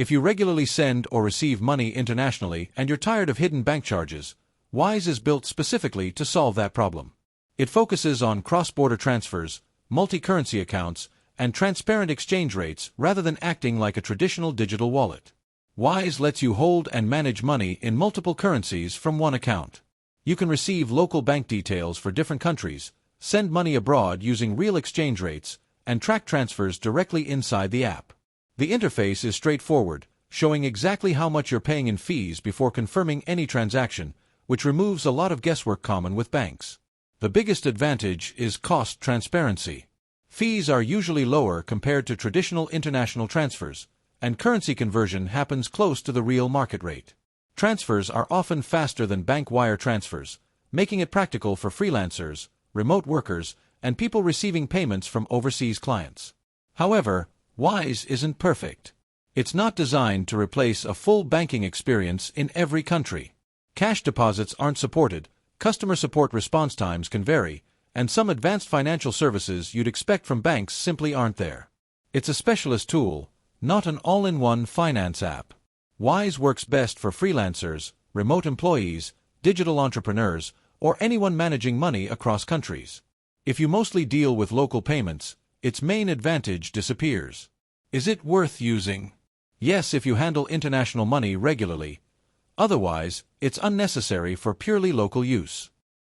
If you regularly send or receive money internationally and you're tired of hidden bank charges, Wise is built specifically to solve that problem. It focuses on cross-border transfers, multi-currency accounts, and transparent exchange rates rather than acting like a traditional digital wallet. Wise lets you hold and manage money in multiple currencies from one account. You can receive local bank details for different countries, send money abroad using real exchange rates, and track transfers directly inside the app. The interface is straightforward, showing exactly how much you're paying in fees before confirming any transaction, which removes a lot of guesswork common with banks. The biggest advantage is cost transparency. Fees are usually lower compared to traditional international transfers, and currency conversion happens close to the real market rate. Transfers are often faster than bank wire transfers, making it practical for freelancers, remote workers, and people receiving payments from overseas clients. However, Wise isn't perfect. It's not designed to replace a full banking experience in every country. Cash deposits aren't supported, customer support response times can vary, and some advanced financial services you'd expect from banks simply aren't there. It's a specialist tool, not an all-in-one finance app. Wise works best for freelancers, remote employees, digital entrepreneurs, or anyone managing money across countries. If you mostly deal with local payments, its main advantage disappears. Is it worth using? Yes, if you handle international money regularly. Otherwise, it's unnecessary for purely local use.